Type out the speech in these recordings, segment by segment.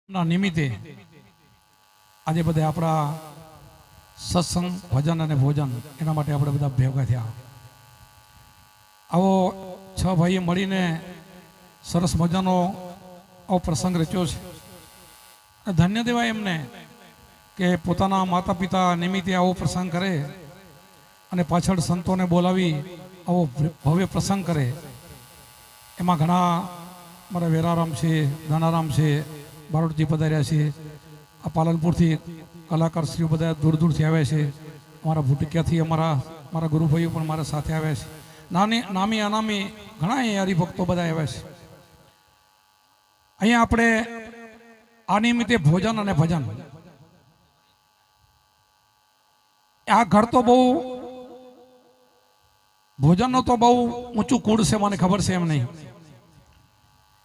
ના નિમિત્તે આજે બધા આપણા સત્સંગ ભજન અને ભોજન એના માટે આપણે બધા ભેગા થયા. આવો છ ભાઈએ મળીને સરસ મજાનો આવો પ્રસંગ રચ્યો છે. ધન્ય દેવાય એમને કે પોતાના માતા પિતા નિમિત્તે આવો પ્રસંગ કરે અને પાછળ સંતોને બોલાવી આવો ભવ્ય પ્રસંગ કરે. એમાં ઘણા મારા વેરારામ છે, ધનારામ છે, બારોટજી પધાર્યા છે, આ પાલનપુરથી કલાકાર શ્રીઓ બધા દૂર દૂરથી આવ્યા છે. અમારા ભૂટકિયાથી મારા ગુરુભાઈઓ પણ મારા સાથે આવ્યા છે. નામી અનામી ઘણા અહીંયા હરિભક્તો બધા આવ્યા છે. અહીંયા આપણે આ નિમિત્તે ભોજન અને ભજન, આ ઘર તો બહુ ભોજનનો તો બહુ ઊંચું કુળ છે, મને ખબર છે એમ નહીં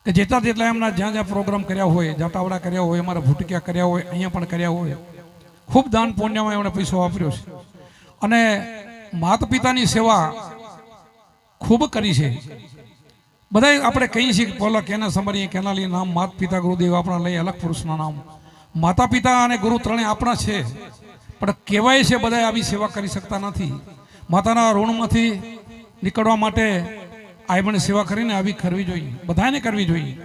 કે જેટલા એમના જ્યાં જ્યાં પ્રોગ્રામ કર્યા હોય, જાટાવડા કર્યા હોય, અમારા ભૂટકિયા કર્યા હોય, અહીંયા પણ કર્યા હોય, ખૂબ દાન પુણ્યમાં એમણે પૈસો વાપર્યો છે અને માતા પિતાની સેવા ખૂબ કરી છે. બધા આપણે કહીએ છીએ કે પહેલાં કેના સમરીએ કેના લઈએ નામ માતા પિતા ગુરુદેવ આપણા લઈ અલગ પુરુષના નામ. માતા પિતા અને ગુરુ ત્રણેય આપણા છે, પણ કહેવાય છે બધા આવી સેવા કરી શકતા નથી. માતાના ઋણમાંથી નીકળવા માટે આયમણે સેવા કરીને આવી કરવી જોઈએ, બધાને કરવી જોઈએ.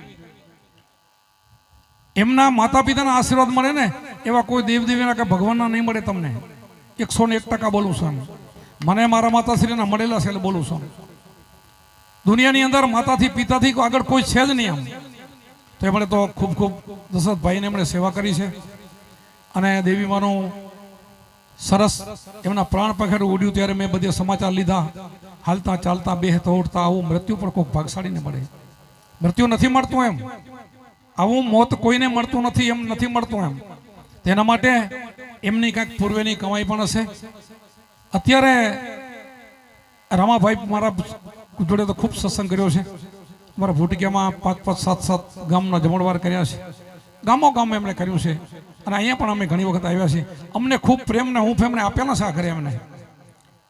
એમના માતા પિતાના આશીર્વાદ મળે ને એવા કોઈ દેવદેવીના કે ભગવાનના નહીં મળે તમને. 101% બોલું છું. મને મારા માતાશ્રીના મળેલા છે એટલે બોલું છું. દુનિયાની અંદર માતાથી પિતાથી આગળ કોઈ છે જ નહીં આમ. તો એમણે તો ખૂબ ખૂબ દશરથભાઈને એમણે સેવા કરી છે અને દેવીમાનું સરસ એમના પ્રાણ પખેડું ઉડ્યું ત્યારે મેં બધે સમાચાર લીધા. હાલતા ચાલતા બેહતા ઉઠતા આવું મૃત્યુ પણ કોઈ ભાગશાળીને મળે. મૃત્યુ નથી મળતું એમ, આવું મોત કોઈને મળતું નથી, એમ નથી મળતું એમ. તેના માટે એમની કાંઈક પૂર્વેની કમાઈ પણ હશે. અત્યારે રમાભાઈ મારા જોડે તો ખૂબ સત્સંગ કર્યો છે. મારા ભૂટકિયામાં 5-5, 7-7 ગામના જમણવાર કર્યા છે. ગામો ગામ એમણે કર્યું છે અને અહીંયા પણ અમે ઘણી વખત આવ્યા છીએ. અમને ખૂબ પ્રેમને હું એમણે આપેલા છે આ ઘરે એમને.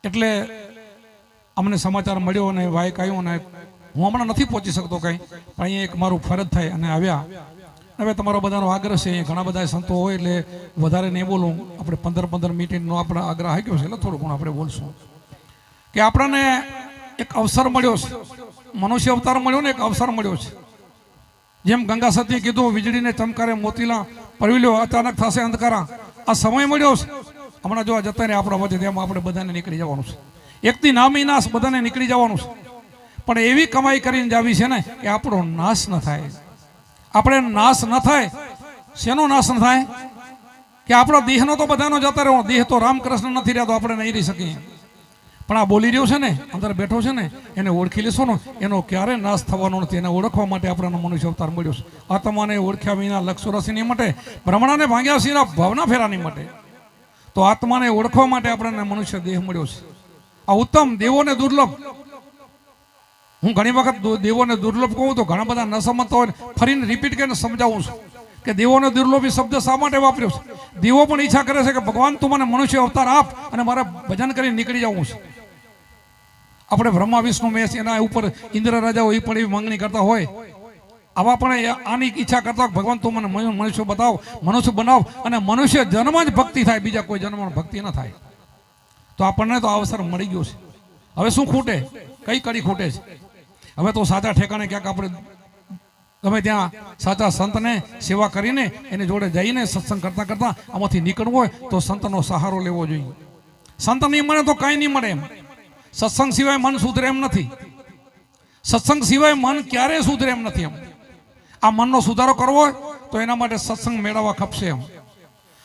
એટલે અમને સમાચાર મળ્યો અને વાયક આવ્યો અને હું હમણાં નથી પહોંચી શકતો કંઈ, પણ અહીંયા એક મારું ફરજ થાય અને આવ્યા. હવે તમારો બધાનો આગ્રહ છે, ઘણા બધા સંતો હોય એટલે વધારે નહીં બોલું. આપણે 15-15 મિનિટનો આપણો આગ્રહ આવ્યો છે એટલે થોડું ઘણું આપણે બોલશું કે આપણને એક અવસર મળ્યો છે, મનુષ્ય અવતાર મળ્યો ને એક અવસર મળ્યો છે. જેમ ગંગા સતીએ કીધું વીજળીને ચમકારે મોતીલા પરવિલ્યો અચાનક થશે અંધકારા. આ સમય મળ્યો છે. હમણાં જો આ જતા ને આપણા વચ્ચે તેમાં આપણે બધાને નીકળી જવાનું છે. એકથી નામી નાશ બધાને નીકળી જવાનું છે. પણ એવી કમાઈ કરીને જાવી છે ને કે આપણો નાશ ન થાય. આપણે નાશ ન થાય. શેનો નાશ ન થાય? કે આપણો દેહનો તો બધાનો જતા રહેવાનો. દેહ તો રામકૃષ્ણ નથી રહ્યા તો આપણે નહીં રહી શકીએ. પણ આ બોલી રહ્યો છે ને, અંદર બેઠો છે ને, એને ઓળખી લેશો ને એનો ક્યારે નાશ થવાનો નથી. એને ઓળખવા માટે આપણને મનુષ્ય અવતાર મળ્યો છે. આત્માને ઓળખ્યા વિના લક્ષોરસીની માટે, બ્રહ્મણાને ભાંગ્યા સિવાય ભાવના ફેરાની માટે. તો આત્માને ઓળખવા માટે આપણને મનુષ્ય દેહ મળ્યો છે. આ ઉત્તમ, દેવોને દુર્લભ. હું ઘણી વખત દેવોને દુર્લભ કહું તો ઘણા બધા ન સમજતા હોય, ફરીને રિપીટ કરીને સમજાવું છું કે દેવોને દુર્લભ શબ્દ શા માટે વાપર્યો છે. દેવો પણ ઈચ્છા કરે છે કે ભગવાન તું મને મનુષ્ય અવતાર આપ અને મારે ભજન કરીને નીકળી જવું છે. આપણે બ્રહ્મા વિષ્ણુ મહેશ એના ઉપર ઇન્દ્ર રાજાઓ એ પણ એવી માંગણી કરતા હોય. આવા પણ આની ઈચ્છા કરતા ભગવાન તું મને મનુષ્ય બનાવ અને મનુષ્ય જન્મ જ ભક્તિ થાય, બીજા કોઈ જન્મ ભક્તિ ન થાય. તો આપણને તો અવસર મળી ગયો છે. હવે શું ખૂટે? કઈ કડી ખૂટે છે? હવે તો સાચા ઠેકાણે ક્યાંક આપણે ગમે ત્યાં સાચા સંતને સેવા કરીને એની જોડે જઈને સત્સંગ કરતા કરતા આમાંથી નીકળવું હોય તો સંતનો સહારો લેવો જોઈએ. સંત નહીં મળે તો કાંઈ નહીં મળે એમ. સત્સંગ સિવાય મન સુધરે એમ નથી. સત્સંગ સિવાય મન ક્યારેય સુધરે એમ નથી એમ. આ મનનો સુધારો કરવો હોય તો એના માટે સત્સંગ મેળવવા ખપશે એમ.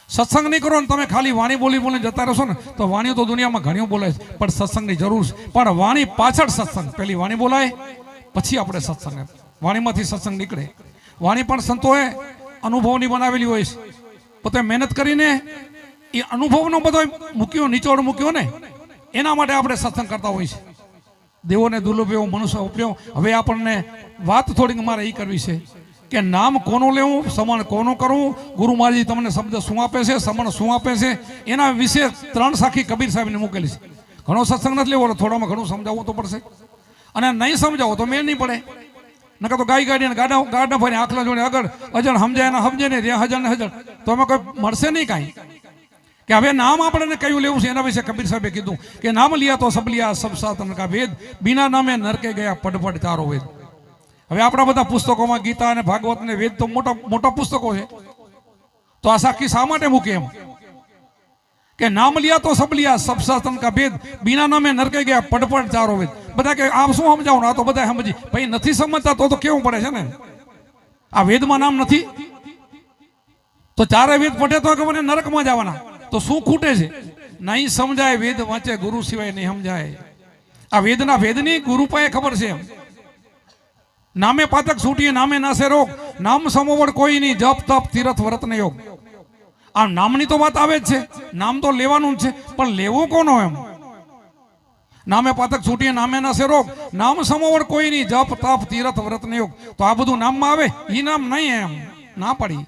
સત્સંગ નહીં કરો ને તમે ખાલી વાણી બોલી જતા રહેશો ને તો વાણીઓ તો દુનિયામાં ઘણી બોલાય છે, પણ સત્સંગની જરૂર છે. પણ વાણી પાછળ સત્સંગ. પહેલી વાણી બોલાય પછી આપણે સત્સંગ. વાણીમાંથી સત્સંગ નીકળે. વાણી પણ સંતોએ અનુભવની બનાવેલી હોય છે. પોતે મહેનત કરીને એ અનુભવનો બધો નિચોડ મૂક્યો ને એના માટે આપણે સત્સંગ કરતા હોય છે. દેવોને દુર્લભ એવો મનુષ્ય ઉપર્યો. હવે આપણને વાત થોડીક મારે એ કરવી છે કે નામ કોનું લેવું, સમણ કોનું કરવું, ગુરુ મહારાજ તમને શબ્દ શું આપે છે, સમણ શું આપે છે, એના વિશે 3 સાખી કબીર સાહેબને મૂકેલી છે. ઘણો સત્સંગ નથી લેવો, થોડામાં ઘણું સમજાવવું તો પડશે અને નહીં સમજાવો તો મેળ નહીં પડે. નકર તો ગાય ગાડીને ગાડા ફરી આખલા જોડે આગળ અજણ સમજાય ને સમજે ને રે હજણ ને હજણ તો એમાં કોઈ મળશે નહીં કાંઈ. કે હવે નામ આપણે કયું લેવું છે એના વિશે કબીર સાહેબે કીધું કે નામ લિયા તો સબ લિયા સબ સાતન કા વેદ બિના નામે નરકે ગયા પડપડ ચારો વેદ. હવે આપણા બધા પુસ્તકોમાં ગીતા અને ભાગવત ને વેદ તો મોટા મોટા પુસ્તકો છે, તો આ સાખી શા માટે મૂકે એમ કે નામ લિયા તો સબ લિયા સબ સાતન કા વેદ બિના નામે નરકે ગયા પડપડ ચારો વેદ. બધા કે આપ શું સમજાવું, આ તો બધા સમજી ભાઈ નથી સમજતા તો કેવું પડે છે ને. આ વેદમાં નામ નથી તો ચારે વેદ પઢે તો કે મને નરકમાં જવાના, તો શું ખૂટે છે? નહીં સમજાય વેદ વાંચે ગુરુ સિવાય નહીં સમજાય. આ વેદના વેદની ગુરુ પાસે ખબર છે એમ. નામે પાતક છૂટીએ નામે નાસે રોગ, નામ સમોવડ કોઈ નહીં જપ તપ તીરથ વ્રત ને યોગ. આ નામની તો વાત આવે જ છે, નામ તો લેવાનું જ છે, પણ લેવું કોનો એમ? નામે પાતક છૂટીએ નામે નાસે રોગ, નામ સમોવડ કોઈ નહીં જપ તપ તીરથ વ્રત ને યોગ. તો આ બધું નામમાં આવે, ઈ નામ નહીં એમ ના પડી.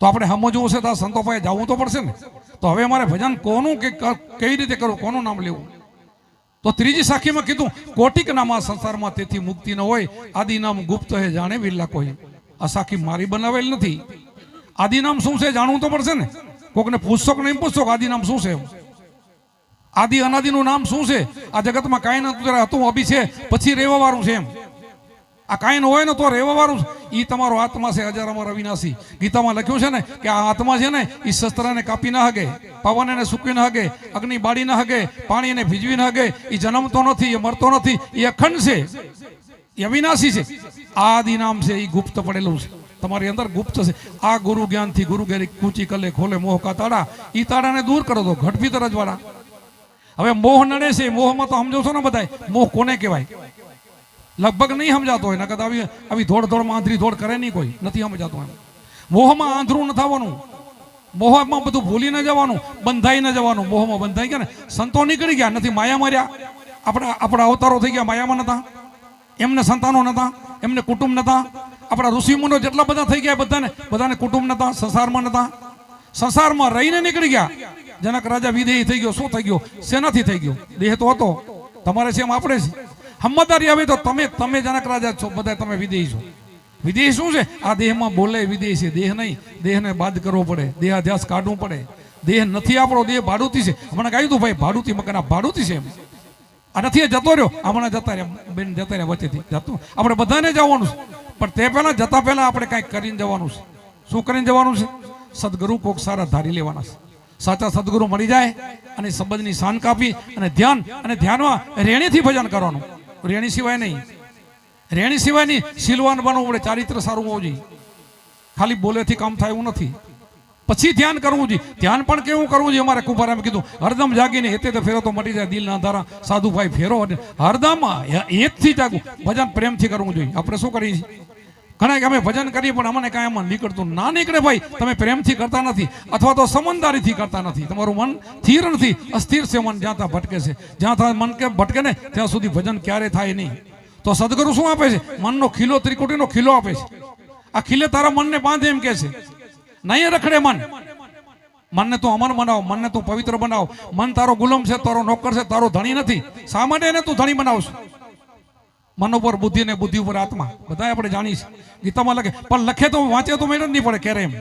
તો આપણે સમજવું છે તો આ સંતો પાસે જવું તો પડશે ને. તો હવે અમારે ભજન કોનું કે કઈ રીતે કરવું, કોનું નામ લેવું? તો ત્રીજી સાખીમાં કીધું કોટિક નામા સંસારમાં તેથી મુક્તિ ન હોય, આદિ નામ ગુપ્ત હે જાણે વિરલા કોઈ. આ સાખી મારી બનાવેલ નથી. આદિ નામ શું છે જાણવું તો પડશે ને. કોકને પૂછશો કે નહીં પૂછશો આદિ નામ શું છે? આદિ અનાદિનું નામ શું છે? આ જગતમાં કાંઈ નતું હતું અભી છે પછી રહેવા વાળું છે એમ. આ કાંઈ ન હોય ને તો રહેવા વાળું એ તમારો આત્મા છે, હજારમાં અવિનાશી. ગીતામાં લખ્યું છે ને કે આ આત્મા છે ને એ શસ્ત્રને કાપી ના હગે, પવન એને સૂકવી ના હગે, અગ્નિ બાળી ના હગે, પાણી એને ભીજવી ના હગે. એ જન્મતો નથી, એ મરતો નથી, એ અખંડ છે, એ અવિનાશી છે. આદિ નામ છે એ ગુપ્ત પડેલું છે તમારી અંદર, ગુપ્ત છે. આ ગુરુ જ્ઞાનથી ગુરુ ગેરી કૂચી કલે ખોલે મોહ કા તાળા, એ તાળાને દૂર કરો તો ઘટ ભીતર જ વાળા. હવે મોહ નડે છે, મોહમાં તો સમજો છો ને બધા, મોહ કોને કહેવાય? લગભગ નહીં સમજાતો હોય, નકર આવી દોડમાં આંધળી દોડ કરે નહીં કોઈ, નથી સમજાતો એમ. મોહમાં આંધળું ન થવાનું, મોહમાં બધું ભૂલી ન જવાનું, બંધાઈ ન જવાનું. મોહમાં બંધાઈ ગયા ને સંતો નીકળી ગયા, નથી માયા માર્યા. આપણા અવતારો થઈ ગયા માયામાં નતા, એમને સંતાનો નતા, એમને કુટુંબ નતા. આપણા ઋષિમુનિઓ જેટલા બધા થઈ ગયા બધાને કુટુંબ નતા, સંસારમાં નતા. સંસારમાં રહીને નીકળી ગયા. જનક રાજા વિદેહી થઈ ગયો. શું થઈ ગયો? શેનાથી થઈ ગયો? દેહ તો હતો તમારે છે, એમ આપણે છે. સમજદારી આવે તો તમે જનક રાજા છો, બધા તમે વિદેહી છો. વિદેહી શું છે? આ દેહમાં બોલે વિદેહી છે, દેહ નહીં. દેહને બાદ કરવો પડે, દેહાધ્યાસ કાઢવું પડે. દેહ નથી આપણો, દેહ ભાડુતી છે. હમણાં કહ્યું હતું ભાઈ ભાડુતી મકાન આ ભાડુતી છે એમ. આ નથી જતો રહ્યો, હમણાં જતા રહ્યા બેન, જતા રહ્યા વચ્ચેથી જતું. આપણે બધાને જવાનું છે, પણ તે પહેલા જતા પહેલા આપણે કંઈક કરીને જવાનું છે. શું કરીને જવાનું છે? સદગુરુ કોક સારા ધારી લેવાના છે. સાચા સદગુરુ મળી જાય અને સંબંધની શાન કાપી અને ધ્યાનમાં રેણીથી ભજન કરવાનું. રેણી સિવાય નહીં, રેણી સિવાય નહીં. શીલવાન બનવું પડે, ચારિત્ર સારું હોવું જોઈએ. ખાલી બોલેથી કામ થાય એવું નથી. પછી ધ્યાન કરવું જોઈએ. ધ્યાન પણ કેવું કરવું જોઈએ? અમારે કુંભારામે કીધું હરદમ જાગીને હેતે ફેરો તો મટી જાય દિલના ધારા. સાધુભાઈ ફેરો હરદમ હેતથી જાગવું, ભજન પ્રેમથી કરવું જોઈએ. આપણે શું કરીએ છીએ? ઘણા કે અમે ભજન કરીએ પણ અમને કાંઈ એમાં નીકળતું ના નીકળે. ભાઈ તમે પ્રેમથી કરતા નથી, અથવા તો સમજદારીથી કરતા નથી. તમારું મન સ્થિર નથી, અસ્થિર છે મન. જ્યાં ત્યાં ભટકે છે, જ્યાં ત્યાં મન કે ભટકે ને ત્યાં સુધી ભજન ક્યારે થાય નહીં. તો સદગુરુ શું આપે છે? મનનો ખીલો, ત્રિકોટીનો ખીલો આપે છે. આ ખીલે તારા મનને બાંધે એમ કે છે. નહીં રખડે મન. મનને તું અમર બનાવ, મનને તું પવિત્ર બનાવ. મન તારો ગુલામ છે, તારો નોકર છે, તારો ધણી નથી. શા માટે એને તું ધણી બનાવશું? મન ઉપર બુદ્ધિ ને બુદ્ધિ ઉપર આત્મા, બધા આપણે જાણીએ છીએ. ગીતામાં લખે, પણ લખે તો વાંચે તો મેળ જ નહીં પડે ક્યારે એમ.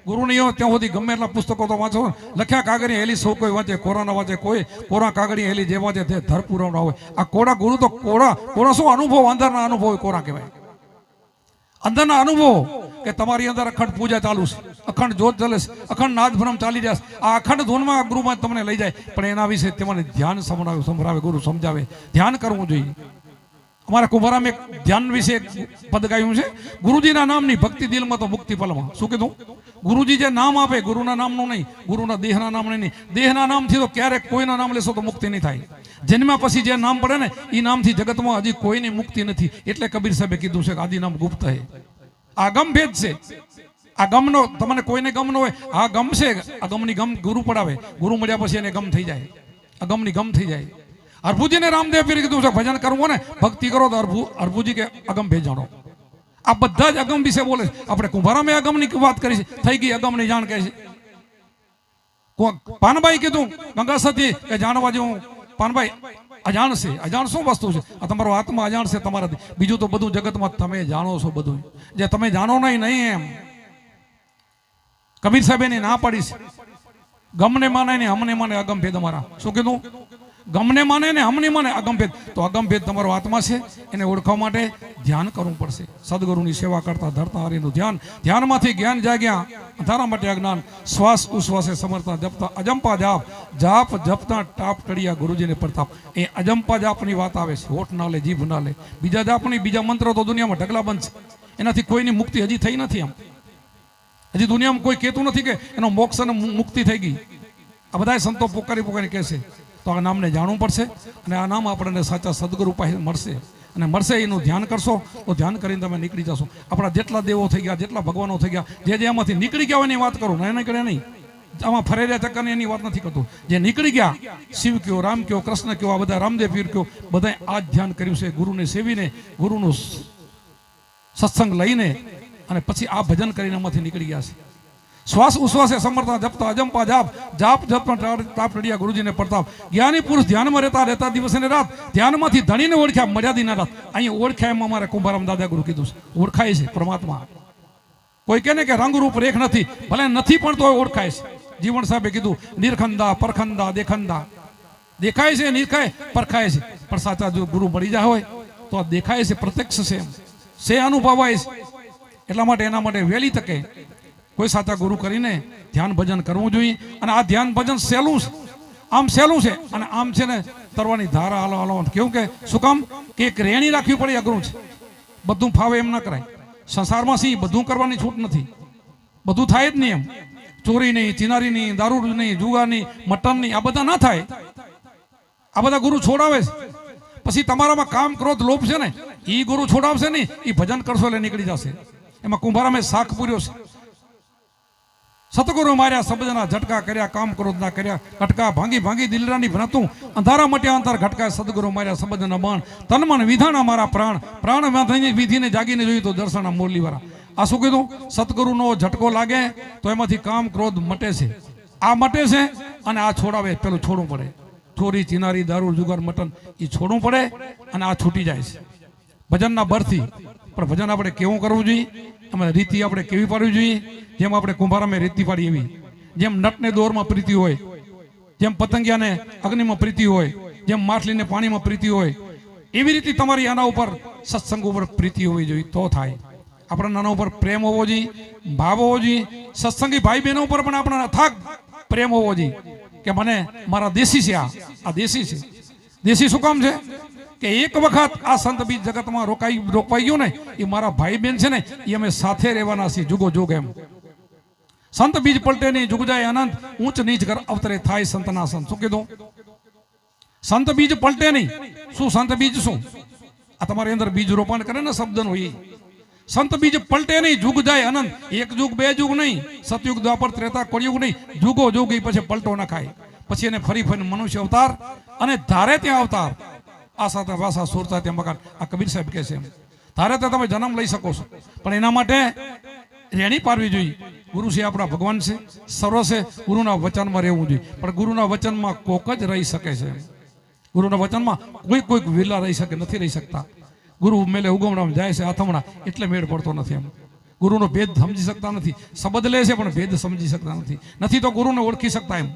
ગુરુ નહીં ત્યાં સુધી ગમે એટલા પુસ્તકો તો વાંચો. લખ્યા કાગળી હેલી સૌ કોઈ વાંચે, કોરાના વાંચે કોઈ, કોરા કાગળી હેલી જે વાંચે તે ધરપૂરો હોય. આ કોરા ગુરુ તો કોરા શું અનુભવ? અંદરના અનુભવ કોરા કહેવાય. અંદરના અનુભવ કે તમારી અંદર અખંડ પૂજા ચાલુ છે, અખંડ જોત ચાલે છે, અખંડ નાદ ભ્રમ ચાલી જાય. આ અખંડ ધૂનમાં ગુરુમાં તમને લઈ જાય, પણ એના વિશે તમને ધ્યાન સંભળાવે, ગુરુ સમજાવે. ધ્યાન કરવું જોઈએ. અમારા કુંભારામ એક ધ્યાન વિશે પદ ગાયું છે, ગુરુજીના નામની ભક્તિ દિલમાં તો મુક્તિ પલમાં. શું કીધું? ગુરુજી જે નામ આપે, ગુરુના નામનું નહીં, ગુરુના દેહના નામ નહીં. દેહના નામથી તો ક્યારેક કોઈના નામ લેશો તો મુક્તિ નહીં થાય. જન્મ્યા પછી જે નામ પડે ને એ નામથી જગતમાં હજી કોઈની મુક્તિ નથી. એટલે કબીર સાહેબે કીધું છે કે આદિ નામ ગુપ્ત હે. આ ગમ ભેદ છે. આ ગમનો તમને કોઈને ગમ ન હોય, આ ગમ છે. આ ગમની ગમ ગુરુ પડાવે. ગુરુ મળ્યા પછી એને ગમ થઈ જાય, આ ગમની ગમ થઈ જાય. અર્ભુજીને રામદેવ પીરે કીધું છે ભજન કરવું ને ભક્તિ કરો તો અર્ભુજી કે અગમ ભેજાણો. આ બધા જ અગમ વિશે બોલે છે. આપણે કુંભારામે અગમની વાત કરી છે, થઈ ગઈ અગમની જાણ કહે છે. પાનભાઈ કીધું ગંગા સતી કે જાણવા જેવું. પાનભાઈ અજાણ છે. અજાણ શું વસ્તુ છે? આ તમારો આત્મા અજાણ છે તમારાથી. બીજું તો બધું જગતમાં તમે જાણો છો. બધું જે તમે જાણો નહીં એમ કબીર સાહેબ એની ના પાડી છે. ગમને માને ને હમને માને અગમભેદ. અમારા શું કીધું? ગમને માને ને હમને માને અગમભેદ. તો અગમભેદ તમારો આત્મા છે, એને ઓળખવા માટે ધ્યાન કરવું પડશે. સદગુરુની સેવા કરતા ધરતા હરિનું ધ્યાન. ધ્યાનમાંથી જ્ઞાન જાગ્યા, અંધારા માટે અજ્ઞાન. શ્વાસ ઉશ્વાસે સમરતા જપતા અજંપા જાપ. જાપ જપતા ટાપ ટળિયા ગુરુજીને પ્રતાપ. એ અજંપા જાપની વાત આવે છે. હોઠ ના લે, જીભ ના લે. બીજા જાપની, બીજા મંત્રો તો દુનિયામાં ઢગલા બંધ છે. એનાથી કોઈની મુક્તિ હજી થઈ નથી. આમ હજી દુનિયામાં કોઈ કહેતું નથી કે એનો મોક્ષ અને મુક્તિ થઈ ગઈ. આ બધા સંતો પોકારી કહેશે. તો આ નામને જાણવું પડશે અને આ નામ આપણને સાચા સદગુરુ પાસે મળશે. અને મળશે એનું ધ્યાન કરશો તો ધ્યાન કરીને તમે નીકળી જશો. આપણા જેટલા દેવો થઈ ગયા, જેટલા ભગવાનો થઈ ગયા, જે એમાંથી નીકળી ગયા એની વાત કરું. ના નીકળે નહીં. આમાં ફરેર્યા ચક્કરની એની વાત નથી કરતો. જે નીકળી ગયા, શિવ કયો, રામ કયો, કૃષ્ણ કયો, આ બધા રામદેવ પીર કયો, બધા આ જ ધ્યાન કર્યું છે. ગુરુને સેવીને, ગુરુનું સત્સંગ લઈને અને પછી આ ભજન કરીને એમાંથી નીકળી ગયા છે. શ્વાસ ઉશ્વાસે સમરતા જપતા અજંપા જાપ. જાપ જપતા તાપ ટળિયા ગુરુજીને પ્રતાપ. જ્ઞાની પુરુષ ધ્યાનમાં રહેતા દિવસે ને રાત. ધ્યાનમાંથી ધણીને ઓળખ્યા, મર્યાદી ના રાત. અહીંયા ઓળખ્યા એમાં અમારે કુંભારામ દાદા ગુરુ કીધું છે. ઓળખાય છે પરમાત્મા. કોઈ કહે ને કે રંગરૂપ રેખ નથી, ભલે નથી પણ તો ઓળખાય છે. જીવણ સાહેબે કીધું નિરખંદા પરખંદા દેખંદા. દેખાય છે, નિરખાય, પરખાય છે. પણ સાચા જો ગુરુ મળી જાય હોય તો આ દેખાય છે, પ્રત્યક્ષ છે, સે અનુભવાય છે. એટલા માટે એના માટે વહેલી તકે કોઈ સાચા ગુરુ કરીને ધ્યાન ભજન કરવું જોઈએ. અને આ ધ્યાન ભજન સહેલું છે, આમ સહેલું છે. અને આમ છે ને તરવાની ધારા હાલો કેવું કે શું કામ કે એક રેણી રાખવી પડે, અઘરું છે. બધું ફાવે એમ ના કરાય. સંસારમાં સી બધું કરવાની છૂટ નથી. બધું થાય જ નહીં. એમ ચોરી નહીં, ચિનારી નહીં, દારૂ નહીં, જુગાર નહીં, મટન નહીં, આ બધા ના થાય. આ બધા ગુરુ છોડાવે છે. પછી તમારામાં કામ ક્રોધ લોભ છે ને એ ગુરુ છોડાવશે નહીં. એ ભજન કરશો એટલે નીકળી જશે. એમાં કુંભારામે શાક પૂર્યો છે. સતગુરુ માર્યા, શબ્દના ઝટકા કર્યા, કામ ક્રોધના કર્યા કટકા. ભાંગી દિલરાની ભનતું અંધારા મટ્યા અંતર ઘટકા. સદગુરુ માર્યા, શબ્દના બાણ તન મન વિધાના મારા પ્રાણ. પ્રાણ વિધિને જાગીને જોયું તો દર્શના મોરલી વાળા. આ શું કીધું? સતગુરુનો ઝટકો લાગે તો એમાંથી કામ ક્રોધ મટે છે. આ મટે છે અને આ છોડાવે. પેલું છોડવું પડે. ચોરી, ચિનારી, દારૂ, જુગાર, મટન એ છોડવું પડે અને આ છૂટી જાય છે ભજનના બરથી. પણ ભજન આપણે કેવું કરવું જોઈએ? એમાં રીતિ આપણે કેવી પાડવી જોઈએ? જેમ આપણે કુંભારામે રીતિ પાડી એવી. જેમ નટને દોરમાં પ્રીતિ હોય, જેમ પતંગિયાને અગ્નિમાં પ્રીતિ હોય, જેમ માછલીને પાણીમાં પ્રીતિ હોય, એવી રીતે તમારી આના ઉપર સત્સંગ ઉપર પ્રીતિ હોવી જોઈએ તો થાય. આપણા નાના ઉપર પ્રેમ હોવો જોઈએ, ભાવ હોવો જોઈએ. સત્સંગી ભાઈ બહેનો ઉપર પણ આપણા અથાગ પ્રેમ હોવો જોઈએ કે મને મારા દેશી છે, આ દેશી છે. દેશી શું કામ છે કે એક વખત આ સંત બીજ જગતમાં રોકાઈ ગયું ને એ મારા ભાઈ બહેન છે ને એ અમે સાથે રહેવાના છીએ જુગો જુગ. એમ સંત બીજ પલટે નહીં, જુગ જાય અનંત, ઊંચ નીચ કર અવતરે થાય સંતના સંત. શું કીધું? સંત બીજ પલટે નહીં. શું સંત બીજ? શું આ તમારી અંદર બીજ રોપણ કરે ને શબ્દનું એ સંત બીજ પલટે નહીં. જુગ જાય અનંત. એક જુગ, બે જુગ નહીં, સતયુગ, દ્વાપર, ત્રેતા, કળિયુગ નહીં, જુગો જુગ. પછી પલટો ના ખાય. પછી એને ફરી મનુષ્ય અવતાર અને ધારે ત્યાં અવતાર. આ સાથે ભાષા સુરતા ત્યાં મકાન. આ કબીર સાહેબ કહે છે એમ ધારે તો તમે જન્મ લઈ શકો છો, પણ એના માટે રેણી પાડવી જોઈએ. ગુરુ છે આપણા ભગવાન છે, સર્વ છે. ગુરુના વચનમાં રહેવું જોઈએ. પણ ગુરુના વચનમાં કોક જ રહી શકે છે. ગુરુના વચનમાં કોઈક વિરલા રહી શકે, નથી રહી શકતા. ગુરુ મેલે ઉગમણામાં જાય છે આથમણા, એટલે મેળ પડતો નથી. એમ ગુરુનો ભેદ સમજી શકતા નથી. શબ્દ લે છે પણ ભેદ સમજી શકતા નથી. તો ગુરુને ઓળખી શકતા. એમ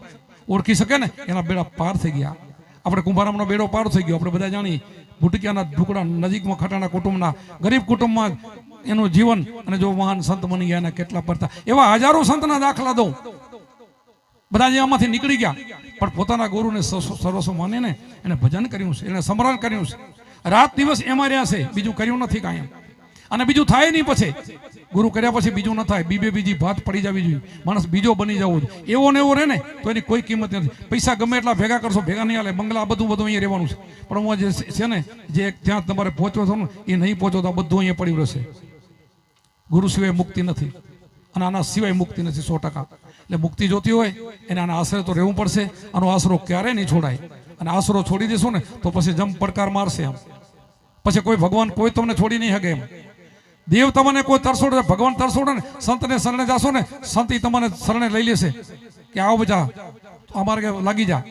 ઓળખી શકે ને એના બેડા પાર થઈ ગયા. આપણે કુંભારામનો બેડો પાર થઈ ગયો. આપણે બધા જાણી ભૂટકિયાના ઢુકડા નજીકમાં ખટાણા કુટુંબના ગરીબ કુટુંબમાં એનું જીવન. અને જો મહાન સંત બની ગયા કેટલા પડતા એવા હજારો સંતના દાખલા દઉં. બધા જે આમાંથી નીકળી ગયા પણ પોતાના ગુરુને સર્વસ્વ માનીને એને ભજન કર્યું છે, એને સ્મરણ કર્યું છે. રાત દિવસ એમાં રહ્યા છે, બીજું કર્યું નથી કાંઈ. અને બીજું થાય નહીં. પછી ગુરુ કર્યા પછી બીજું ન થાય. બીજી ભાત પડી જવી જોઈએ. માણસ બીજો બની જવો જોઈએ. એવો ને એવો રહે ને તો એની કોઈ કિંમત નથી. પૈસા ગમે એટલા ભેગા કરશો, ભેગા નહીં હાલે. બંગલા બધું અહીંયા રહેવાનું છે. પણ હું જે છે ને જે ત્યાં તમારે પહોંચવો છો ને એ નહીં પહોંચો તો બધું અહીંયા પડ્યું રહેશે. ગુરુ સિવાય મુક્તિ નથી અને આના સિવાય મુક્તિ નથી 100%. એટલે મુક્તિ જોતી હોય એને આના આશરે તો રહેવું પડશે. આનો આશરો ક્યારેય નહીં છોડાય. અને આશરો છોડી દેશો ને તો પછી જમ પડકાર મારશે. એમ પછી કોઈ ભગવાન કોઈ તમને છોડી નહીં શકે. એમ દેવ તમને કોઈ તરસોડે, ભગવાન તરસોડે ને સંતને શરણે જાશો ને સંત તમને શરણે લઈ લેશે કે આવો બજા અમારે લાગી જા,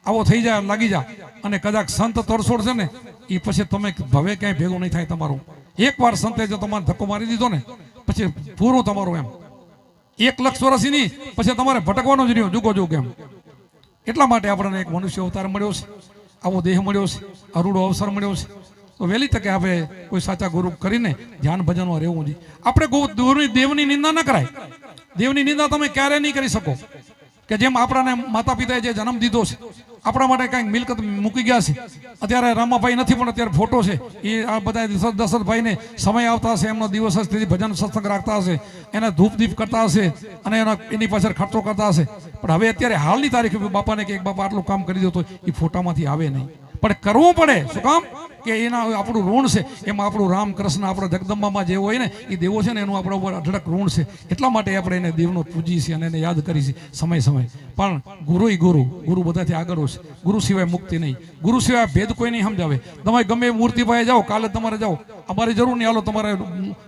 આવો થઈ જાય લાગી જા. અને કદાચ સંત તરછોડ છે ને એ પછી તમે ભવે ક્યાંય ભેગું નહીં થાય તમારું. એકવાર સંતે જો તમારે ધક્કો મારી દીધો ને પછી પૂરું તમારું એમ. 1 લાખ વર્ષ નહીં પછી તમારે ભટકવાનો જ રહ્યો જુગો જુગ એમ. એટલા માટે આપણને એક મનુષ્ય અવતાર મળ્યો છે, આવો દેહ મળ્યો છે, અરૂડો અવસર મળ્યો છે. તો વહેલી તકે આપણે કોઈ સાચા ગુરુ કરીને ધ્યાન ભજનમાં રહેવું જોઈએ. આપણે દેવની નિંદા ન કરાય. દેવની નિંદા તમે ક્યારે નહીં કરી શકો. કે જેમ આપણાને માતા પિતાએ જે જન્મ દીધો છે, આપણા માટે કંઈક મિલકત મૂકી ગયા છે. અત્યારે રામાભાઈ નથી પણ અત્યારે ફોટો છે, એ આ બધા દશરથભાઈને સમય આવતા હશે, એમનો દિવસ હશે, ભજન સત્સંગ રાખતા હશે, એને ધૂપ દીપ કરતા હશે અને એની પાછળ ખર્ચો કરતા હશે. પણ હવે અત્યારે હાલની તારીખે બાપાને કે બાપા આટલું કામ કરી દો તો એ ફોટામાંથી આવે નહીં. પણ કરવું પડે. શું કામ? કે એના આપણું ઋણ છે. એમાં આપણું રામ કૃષ્ણ આપણા જગદંબામાં જે હોય ને એ દેવો છે ને એનું આપણા ઉપર અઢળક ઋણ છે. એટલા માટે આપણે એને દેવનો પૂજીએ છીએ અને એને યાદ કરીએ છીએ સમય સમય. પણ ગુરુ બધાથી આગળ છે. ગુરુ સિવાય મુક્તિ નહીં. ગુરુ સિવાય ભેદ કોઈ નહીં સમજાવે. તમે ગમે મૂર્તિ પાસે જાઓ, કાલે તમારે જાઓ, અમારી જરૂર નહીં, હાલો તમારે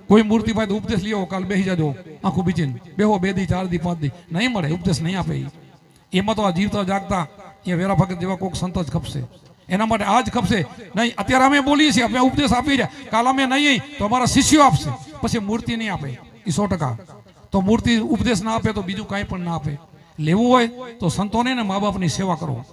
કોઈ મૂર્તિ પાસે ઉપદેશ લઈ આવો, કાલે બેસી જાજો આખું બીચીને બેહો 2 દી 4 દી 5 દી, નહીં મળે, ઉપદેશ નહીં આપે. એમાં તો આ જીવતા જાગતા એ વેરા ભગત જેવા કોઈક સંત જ ખપશે. એના માટે આજ ખપશે નહીં. અત્યારે અમે બોલીએ છીએ, અમે ઉપદેશ આપી રહ્યા, કાલ અમે નહીં તો અમારા શિષ્યો આપશે, પછી મૂર્તિ નહીં આપે. એ 100%. તો મૂર્તિ ઉપદેશ ના આપે તો બીજું કાંઈ પણ ના આપે. લેવું હોય તો સંતોને ને મા બાપની સેવા કરો.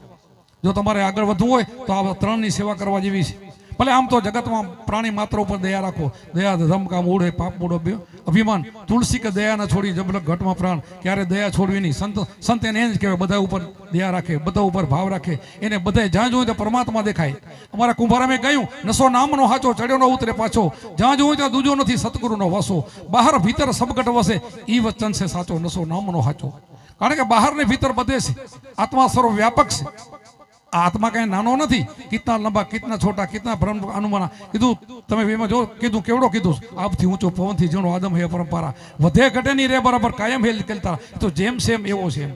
જો તમારે આગળ વધવું હોય તો આ 3ની સેવા કરવા જેવી છે. ભલે આમ તો જગતમાં પ્રાણી માત્ર ઉપર દયા રાખો. દયા ધમકા મૂળ પાપ મૂળો અભિમાન. તુલસી કે દયા ના છોડી જબલક ઘટમાં પ્રાણ. ક્યારે દયા છોડવી નહીં. સંત એને જ કહેવાય બધા ઉપર દયા રાખે, બધા ઉપર ભાવ રાખે. એને બધા જ્યાં જોયું ત્યાં પરમાત્મા દેખાય. અમારા કુંભારામે કહ્યું, નસો નામનો હાચો, ચડ્યો ન ઉતરે પાછો. જ્યાં જોયું ત્યાં દૂજો નથી, સતગુરુનો વાસો. બહાર ભીતર સબગટ વસે, ઈ વચન છે સાચો, નસો નામનો હાચો. કારણ કે બહાર ને ભીતર બધે છે. આત્મા સર્વ વ્યાપક છે. આત્મા કઈ નાનો નથી. કિતના લંબા, કિતના છોટા, કિતના બ્રહ્મ અનુમાના. કીધું તમે એમાં જો કીધું કેવડો કીધું. આપથી ઊંચો, પવનથી ઝીણો, આદમ હે પરંપરા. વધે ઘટે નહીં રે બરાબર, કાયમ હે નીકળતા. તો જેમ સેમ એવો છે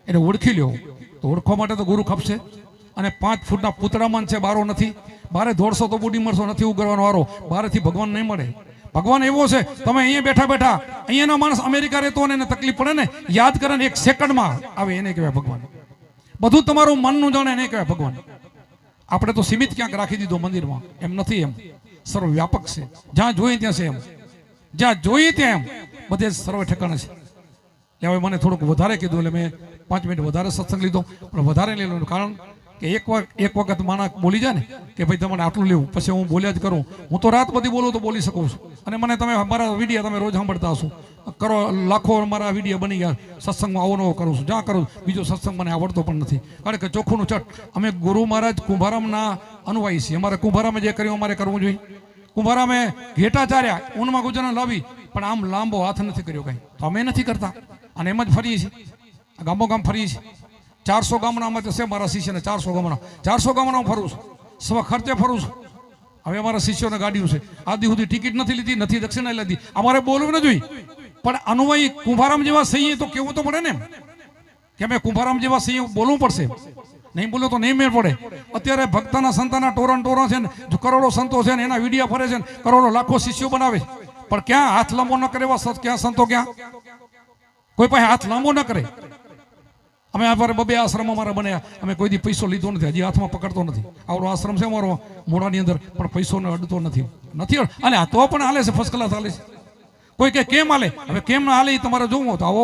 એને ઓળખી લ્યો. તો ઓળખવા માટે તો ગુરુ ખપશે. અને 5 ફૂટના પૂતળામાં છે, બારો નથી. બારે દોડશો તો બુડી મરશો, નથી ઉગરવાનો વારો. બારેથી ભગવાન નહીં મળે. ભગવાન એવો છે, તમે અહીંયા બેઠા બેઠા અહીંયાનો માણસ અમેરિકા રહેતો હોય એને તકલીફ પડે ને, યાદ કરે ને 1 સેકન્ડમાં આવે, એને કહેવાય ભગવાન. બધું તમારું મનનું જાણે એને કહેવાય ભગવાન. આપણે તો સીમિત ક્યાંક રાખી દીધો મંદિરમાં. એમ નથી. એમ સર્વ વ્યાપક છે. જ્યાં જોઈએ ત્યાં છે. એમ જ્યાં જોઈએ ત્યાં એમ બધે સર્વ ઠેકાણે છે. એટલે હવે મને થોડુંક વધારે કીધું એટલે મેં 5 મિનિટ વધારે સત્સંગ લીધો. પણ વધારે લઈ લેવાનું કારણ કે એક વખત માણસ બોલી જાય ને કે ભાઈ તમારે આટલું લેવું, પછી હું બોલ્યા જ કરું. હું તો રાત બધી બોલું તો બોલી શકું છું. અને મને તમે મારા વિડીયો તમે રોજ સાંભળતા હશો. કરો લાખો મારા વિડીયો બની ગયા. સત્સંગમાં આવો નવો કરું છું, જ્યાં કરું. બીજો સત્સંગ મને આવડતો પણ નથી. કારણ કે ચોખ્ખુંનું ચટ. અમે ગુરુ મહારાજ કુંભારામના અનુયાયી છીએ. અમારે કુંભારામે જે કર્યું અમારે કરવું જોઈએ. કુંભારામે ઘેટા ચાર્યા, ઊનમાં ગુજરાન લાવી, પણ આમ લાંબો હાથ નથી કર્યો કાંઈ. તો અમે નથી કરતા અને એમ જ ફરીએ છીએ. ગામો ગામ ફરીએ છીએ. 400 ગામડામાં છે મારા શિષ્યને. 400 ગામડામાં ફરું છું. સ્વ ખર્ચે ફરું છું. હવે અમારા શિષ્યોને ગાડીઓ છે. આદિ સુધી ટિકિટ નથી લીધી, નથી દક્ષિણા લીધી. અમારે બોલવું ન જોઈએ. પણ અનુયાયી કુંભારામ જેવા સહી તો કેવું તો પડે ને કે અમે કુંભારામ જેવા સહી બોલવું પડશે. નહીં બોલો તો નહીં મેળ પડે. અત્યારે ભક્તના સંતાના ટોરા છે ને, કરોડો સંતો છે ને, એના વિડીયા ફરે છે ને, કરોડો લાખો શિષ્યો બનાવે છે. પણ ક્યાં હાથ લાંબો ન કરે એવા ક્યાં સંતો? ક્યાં કોઈ પાસે હાથ લાંબો ન કરે. અમે આ 2 આશ્રમ અમારા બન્યા. અમે કોઈ દી પૈસો લીધો નથી, હજી હાથમાં પકડતો નથી. આવડો આશ્રમ છે અમારો મોડાની અંદર, પણ પૈસો અડતો નથી. અને આ તો પણ હાલે છે, ફર્સ્ટ ક્લાસ હાલે છે. કોઈ કે કેમ હાલે? હવે કેમ ના હાલે એ તમારે જોવું તો આવો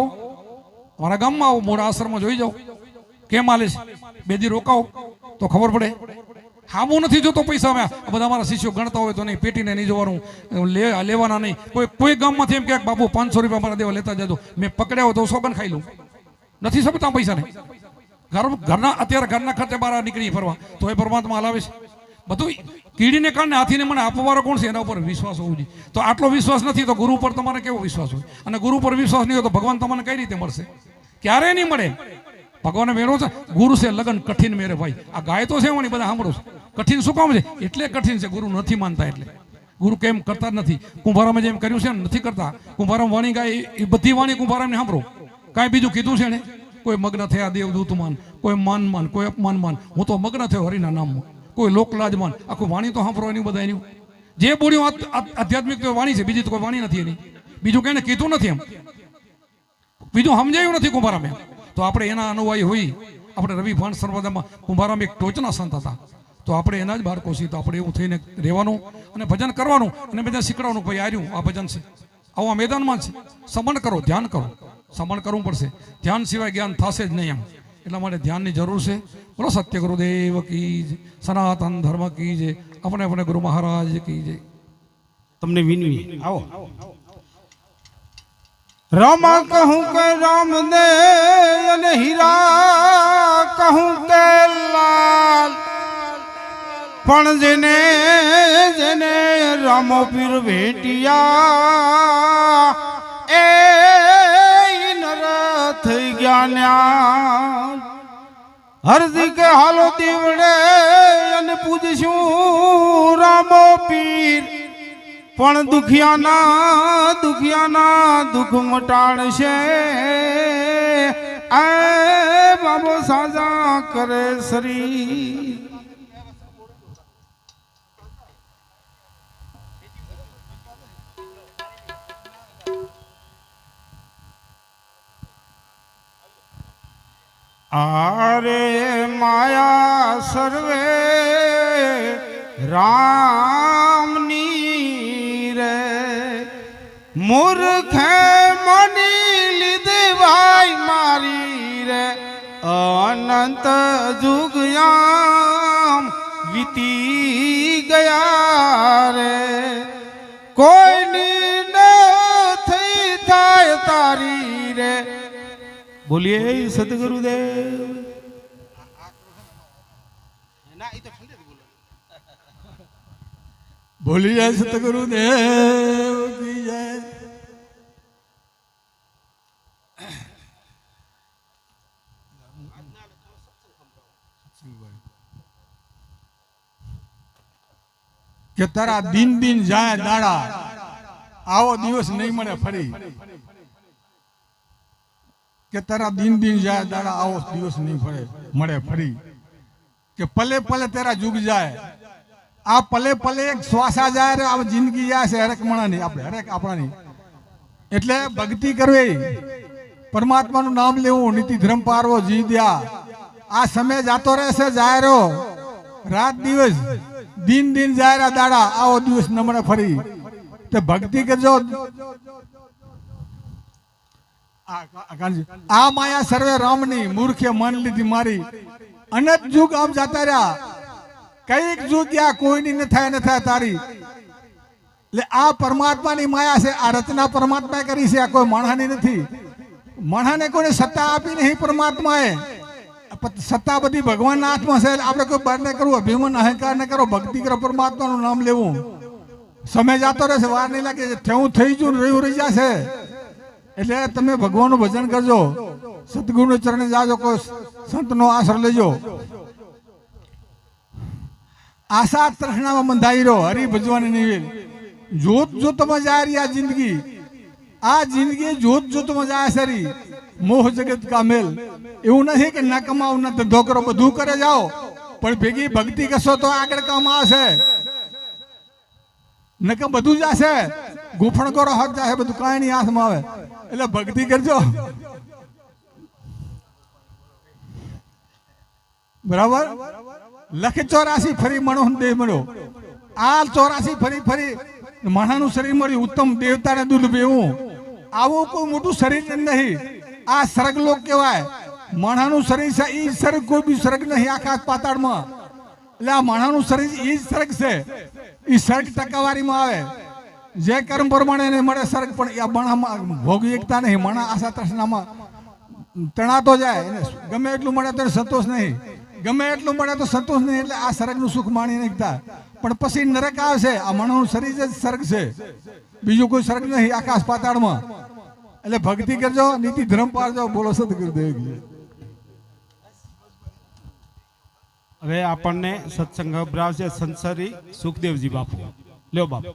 અમારા ગામમાં આવો, મોડા આશ્રમમાં જોઈ જાઓ કેમ હાલે છે. 2 દી રોકાવો તો ખબર પડે. હામું નથી જોતો પૈસા. અમે બધા અમારા શિષ્યો ગણતા હોય તો નહીં, પેટીને નહીં જોવાનું, લેવાના નહીં. કોઈ ગામમાંથી એમ કે બાપુ 500 રૂપિયા અમારા દેવા લેતા જજો. મેં પકડ્યા તો સોગન ખાઈ લઉં. નથી સમજતા પૈસાને. અત્યારે ઘરના ખર્ચે બહાર નીકળી ફરવા તો એ પરમાત્મા હલાવે છે બધું. કીડીને કારણે હાથીને મને આપવાવાળો કોણ છે? એના ઉપર વિશ્વાસ હોવો જોઈએ. તો આટલો વિશ્વાસ નથી તો ગુરુ પર તમારે કેવો વિશ્વાસ હોય? અને ગુરુ પર વિશ્વાસ નહીં હોય તો ભગવાન તમને કઈ રીતે મળશે? ક્યારેય નહીં મળે. ભગવાને મેળવો છે. ગુરુ છે લગન કઠિન મેરે ભાઈ. આ ગાય તો છે બધા સાંભળો છો. કઠિન શું કામ છે? એટલે કઠિન છે. ગુરુ નથી માનતા એટલે. ગુરુ કેમ કરતા જ નથી. કુંભારામે જેમ કર્યું છે નથી કરતા. કુંભારામ વાણી ગાય એ બધી વાણી કુંભારામને સાંભળો. કાંઈ બીજું કીધું છે ને? કોઈ મગ્ન થયા દેવદૂત માન, કોઈ માન, કોઈ અપમાન માન. હું તો મગ્ન થયો હરિના નામમાં. કોઈ લોકલાજ માન. આખું વાણી તો સાંભળો એની બધા એની. જે બોલ્યું આધ્યાત્મિક વાણી છે, બીજી તો કોઈ વાણી નથી એની. બીજું કઈને કીધું નથી. એમ બીજું સમજાયું નથી કુંભારામે. તો આપણે એના અનુયાયી હોઈ. આપણે રવિ ભાણ સર્વદામાં કુંભારામ એક ટોચના સંત હતા. તો આપણે એના જ બાળકો છીએ. તો આપણે એવું થઈને રહેવાનું અને ભજન કરવાનું અને બધા શીખવાડવાનું. ભાઈ આર્યું આ ભજન છે, આવા મેદાનમાં છે, સમણ કરો, ધ્યાન કરો. સમણ કરવું પડશે, ધ્યાન સિવાય જ્ઞાન થશે જ નહીં. એમ એટલા માટે ધ્યાનની જરૂર છે. બોલો સત્ય ગુરુદેવ કી જય, સનાતન ધર્મ કી જય, આપણે આપણે ગુરુ મહારાજ કી જય. તમને વિનવી આવો. રામ કહું કે રામ દે અને હીરા કહું કે લાલ, પણ જેને જેને રામો પીર ભેટિયા એ નર થઈ ગયા. હરજી કે હાલો દીવડે અને પૂજશું રામો પીર, પણ દુખિયાના દુઃખ મટાડશે. આ બાબો સાજા કરે શરીર. આરે માયા સર્વે રામની રે, મૂર્ખે મની લીધી ભાઈ મારી રે. અનંત જુગયામ વીતી ગયા રે, કોઈની ન થઈ થાય તારી રે. બોલીએ સદગુરુદેવ. બોલી જાય સતગુરુદેવ કી જય. કે તારા દિન દિન જાય દાડા, આવો દિવસ નહીં મળે ફરી. કે તારા દિન દિન જાય દાડા, આવો દિવસ નહીં મળે ફરી. કે પલે પલે તેરા જુગ જાય, આ પલે પલે એક શ્વાસા જાય રે, આ જિંદગી જાય છે હરેક માણાની, આપણે હરેક આપણાની. એટલે ભક્તિ કરવી, પરમાત્માનું નામ લેવું, નીતિ ધર્મ પારવો, જી દ્યા. આ સમય જાતો રહેશે, જાય રહ્યો રાત દિવસ, દિન દિન જાય દાડા, આવો દિવસ ન મળે ફરી. તે ભક્તિ કરજો. આ માયા સર્વે રામની, મૂર્ખે મન લીધી મારી. અનંત જુગ આમ જતા રહ્યા, કઈક જુગ ત્યાં કોઈની ન થાય તારી. એટલે આ પરમાત્માની માયા છે. આ રચના પરમાત્માએ કરી છે, આ કોઈ માણસની નથી. માણસને કોઈને સત્તા આપી નહીં પરમાત્માએ. સત્તા બધી ભગવાનના હાથમાં છે. આપણે કોઈ બરને કરવું, અભિમાન અહંકાર ન કરો, ભક્તિ કરો, પરમાત્માનું નામ લેવું. સમય જતો રહેશે, વાર નહીં લાગે, થયું થઈ ગયું, રહ્યું રહી જશે. એટલે તમે ભગવાનનું ભજન કરજો, સદગુરુને ચરણે જાજો, કોઈ સંતનો આશરો લેજો. આશા તૃષ્ણામાં બંધાઈ રહ્યો, હરી ભજવાની નહીં. જોત જોતમાં જાય રહી આ જિંદગી, આ જિંદગી જોત જોતમાં જાય સરી. મોહ જગત કા મેલ. એવું નથી કે ના કમાવ ના ધંધો કરો, બધું કરે જાઓ, પણ ભેગી ભક્તિ કરશો તો આગળ કામ આવશે. નકે બધું જ હશે, ગુફણ કરો હક જાય, બધું કાંઈ નહીં હાથમાં આવે. એટલે ભક્તિ કરજો, બરાબર. લખ 84 ફરી મણો દેહ મળ્યો. આ 84 ફરી મણાનું શરીર મળ્યું, ઉત્તમ દેવતાને દૂધ પીવું. આવું કોઈ મોટું શરીર નહીં. આ સ્વર્ગલોક કહેવાય. મણાનું શરીર છે, એ સ્વર્ગ કોઈ બી સ્વર્ગ નહીં આકાશ પાતાળમાં. એટલે આ મણાનું શરીર એ જ સ્વર્ગ છે. એ સ્વર્ગ ટકાવારીમાં આવે, જે કર્મ પ્રમાણે એને મળે સ્વર્ગ. પણ આ મણામાં ભોગી એકતા નહીં. મણા આશા તૃષ્ણામાં તણાતો જાય, એને ગમે એટલું મળે તો સંતોષ નહીં, ગમે એટલું મળે તો સંતોષ નહીં. એટલે આ સ્વર્ગનું સુખ માણી એકતા. પણ પછી નરક આવશે. આ મણાનું શરીર જ સ્વર્ગ છે, બીજું કોઈ સ્વર્ગ નહીં આકાશ પાતાળમાં. એટલે ભક્તિ કરજો, નીતિ ધર્મ પાળજો. બોલો સદગુરુદેવ. હવે આપણને સત્સંગ અભરાવશે સંસારી સુખદેવજી બાપુ. લ્યો બાપુ.